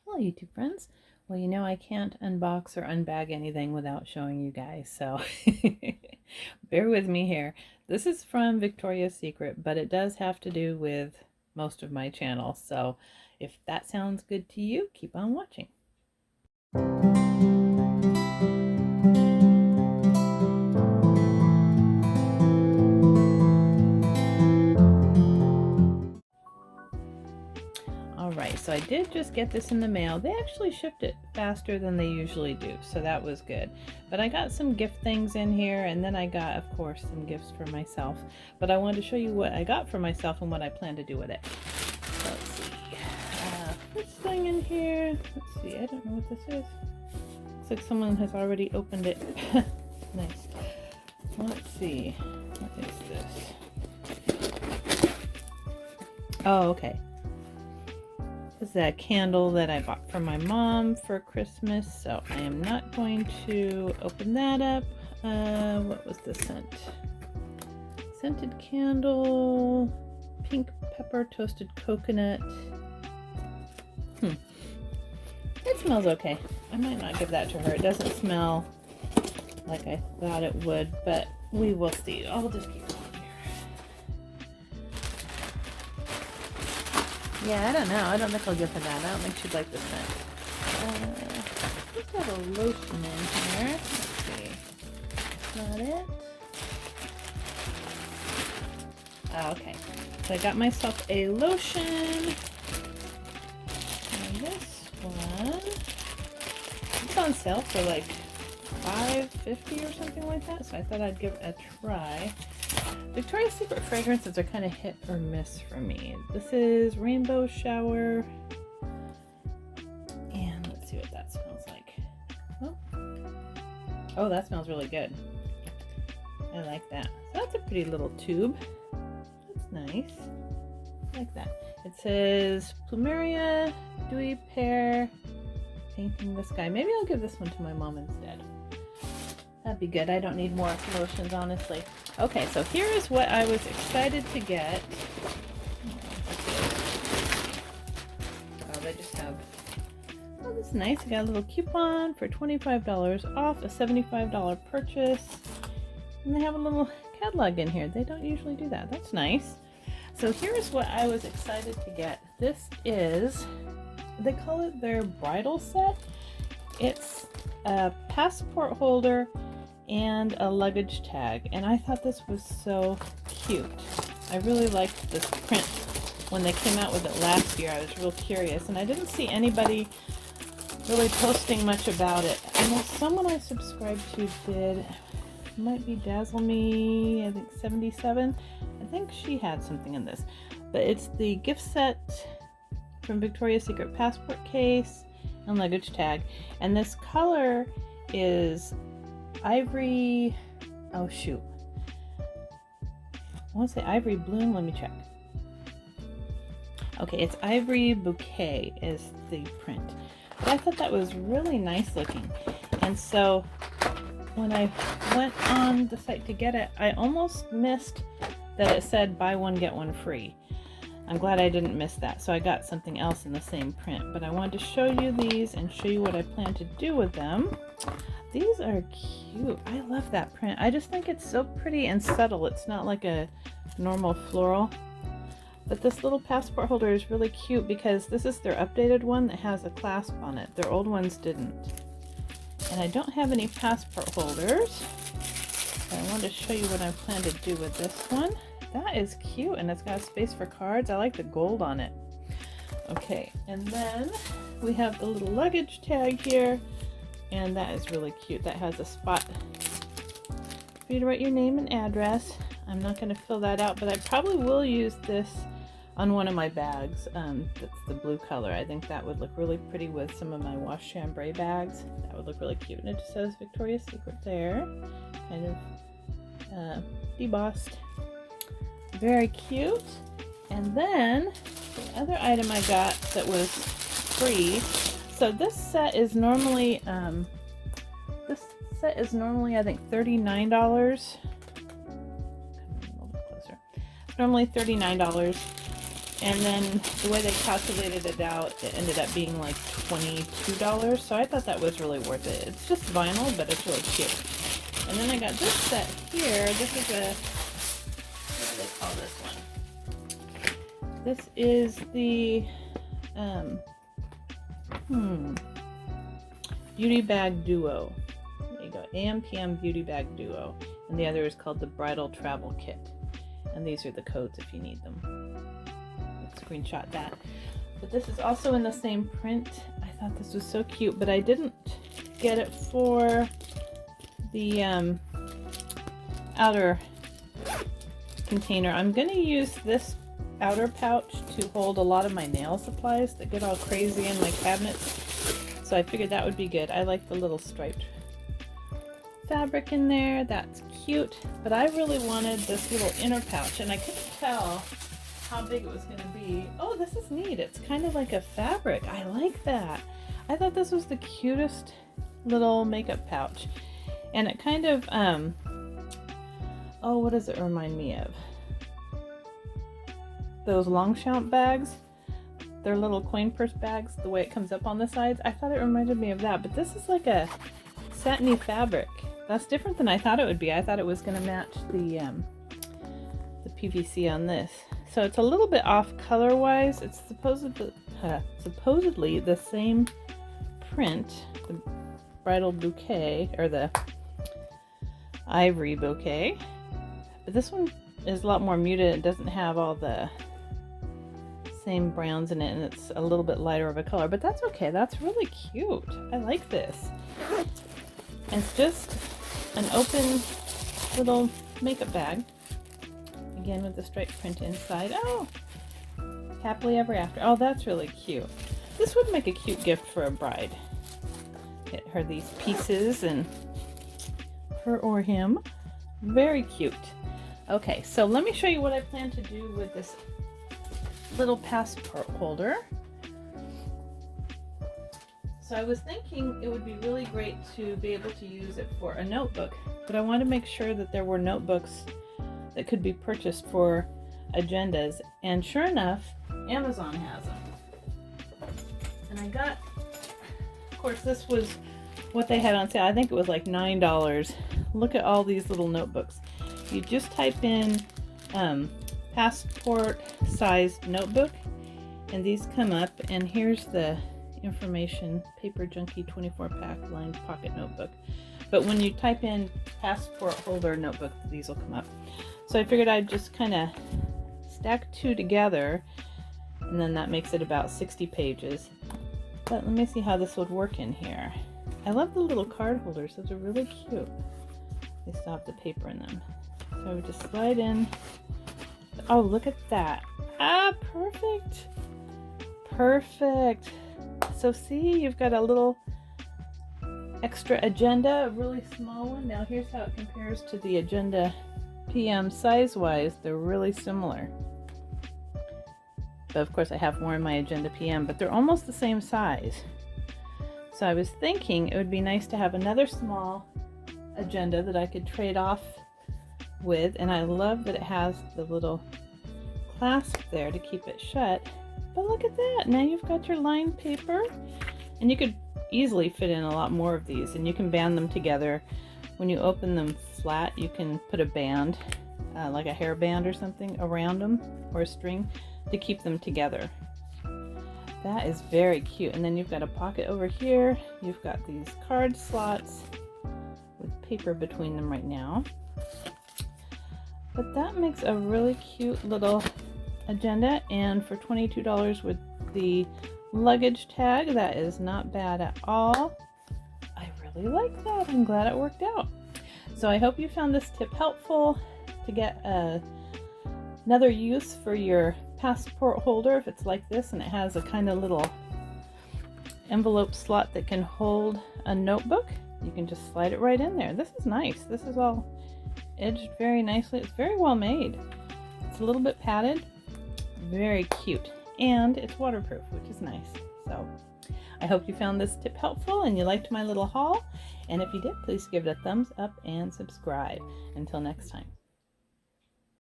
Hello YouTube friends. Well, you know I can't unbox or unbag anything without showing you guys, so bear with me here. This is from Victoria's Secret, but it does have to do with most of my channel, so if that sounds good to you, keep on watching. Alright, so I did just get this in the mail. They actually shipped it faster than they usually do, so that was good. But I got some gift things in here, and then I got, of course, some gifts for myself. But I wanted to show you what I got for myself and what I plan to do with it. So let's see. First thing in here, let's see, I don't know what this is. Looks like someone has already opened it. Nice. Let's see. What is this? Oh, okay. This is a candle that I bought for my mom for Christmas, so I am not going to open that up. What was the scent? Scented candle, pink pepper, toasted coconut. It smells okay. I might not give that to her. It doesn't smell like I thought it would, but we will see. I'll just keep going here. Yeah, I don't know. I don't think I'll give her that. I don't think she'd like the scent. Just have a lotion in here. Let's see. Not it. Oh, okay. So I got myself a lotion. And this one. It's on sale for like $5.50 or something like that. So I thought I'd give it a try. Victoria's Secret fragrances are kind of hit or miss for me. This is Rainbow Shower. And let's see what that smells like. Oh, that smells really good. I like that. So that's a pretty little tube. That's nice. I like that. It says Plumeria, Dewy Pear, Painting the Sky. Maybe I'll give this one to my mom instead. That'd be good. I don't need more lotions, honestly. Okay, so here is what I was excited to get. Oh, they just have... Oh, this is nice. I got a little coupon for $25 off a $75 purchase. And they have a little catalog in here. They don't usually do that. That's nice. So here's what I was excited to get. This is... They call it their bridal set. It's a passport holder and a luggage tag, and I thought this was so cute. I really liked this print when they came out with it last year. I was real curious, and I didn't see anybody really posting much about it. I know someone I subscribed to did. It might be Dazzle Me, I think 77. I think she had something in this, but it's the gift set from Victoria's Secret passport case and luggage tag, and this color is ivory, oh shoot, I want to say ivory bloom. Let me check. Okay, it's Ivory Bouquet is the print, but I thought that was really nice looking, and so when I went on the site to get it, I almost missed that it said buy one get one free. I'm glad I didn't miss that, so I got something else in the same print, but I wanted to show you these and show you what I plan to do with them. These are cute. I love that print. I just think it's so pretty and subtle. It's not like a normal floral. But this little passport holder is really cute because this is their updated one that has a clasp on it. Their old ones didn't. And I don't have any passport holders. So I wanted to show you what I plan to do with this one. That is cute, and it's got space for cards. I like the gold on it. Okay, and then we have the little luggage tag here. And that is really cute. That has a spot for you to write your name and address. I'm not going to fill that out, but I probably will use this on one of my bags. That's the blue color. I think that would look really pretty with some of my wash chambray bags. That would look really cute. And it just says Victoria's Secret there. Kind of debossed. Very cute. And then the other item I got that was free. So this set is normally I think $39. Come a little bit closer. It's normally $39. And then the way they calculated it out, it ended up being like $22. So I thought that was really worth it. It's just vinyl, but it's really cute. And then I got this set here. This is a, what do they call this one? This is the Beauty Bag Duo. There you go, AM/PM Beauty Bag Duo. And the other is called the Bridal Travel Kit. And these are the codes if you need them. Let's screenshot that. But this is also in the same print. I thought this was so cute, but I didn't get it for the outer container. I'm going to use this outer pouch to hold a lot of my nail supplies that get all crazy in my cabinets. So I figured that would be good. I like the little striped fabric in there. That's cute. But I really wanted this little inner pouch, and I couldn't tell how big it was going to be. Oh, this is neat. It's kind of like a fabric. I like that. I thought this was the cutest little makeup pouch. And it kind of, oh, what does it remind me of? Those Longchamp bags. They're little coin purse bags, the way it comes up on the sides. I thought it reminded me of that, but this is like a satiny fabric. That's different than I thought it would be. I thought it was going to match the PVC on this. So it's a little bit off color-wise. It's supposedly the same print, the bridal bouquet, or the ivory bouquet. But this one is a lot more muted. It doesn't have all the same browns in it, and it's a little bit lighter of a color, but that's okay. That's really cute. I like this. And it's just an open little makeup bag, again with the striped print inside. Oh, happily ever after. Oh, that's really cute. This would make a cute gift for a bride. Get her these pieces, and her or him. Very cute. Okay, so let me show you what I plan to do with this little passport holder. So I was thinking it would be really great to be able to use it for a notebook, but I want to make sure that there were notebooks that could be purchased for agendas, and sure enough, Amazon has them. And I got, of course, this was what they had on sale. I think it was like $9. Look at all these little notebooks. You just type in passport sized notebook, and these come up, and here's the information: Paper Junkie 24 pack lined pocket notebook. But when you type in passport holder notebook, these will come up. So I figured I'd just kind of stack two together, and then that makes it about 60 pages. But let me see how this would work in here. I love the little card holders. Those are really cute. They still have the paper in them. So I would just slide in. Oh, look at that. Ah, perfect. Perfect. So see, you've got a little extra agenda, a really small one. Now here's how it compares to the agenda PM size-wise. They're really similar. But of course I have more in my agenda PM, but they're almost the same size. So I was thinking it would be nice to have another small agenda that I could trade off with, and I love that it has the little clasp there to keep it shut. But look at that, now you've got your lined paper, and you could easily fit in a lot more of these, and you can band them together. When you open them flat, you can put a band, like a hair band or something around them, or a string, to keep them together. That is very cute. And then you've got a pocket over here. You've got these card slots with paper between them right now. But that makes a really cute little agenda, and for $22 with the luggage tag, that is not bad at all. I really like that. I'm glad it worked out. So I hope you found this tip helpful to get another use for your passport holder if it's like this, and it has a kind of little envelope slot that can hold a notebook. You can just slide it right in there. This is nice. This is all edged very nicely. It's very well made. It's a little bit padded. Very cute. And it's waterproof, which is nice. So I hope you found this tip helpful and you liked my little haul. And if you did, please give it a thumbs up and subscribe. Until next time.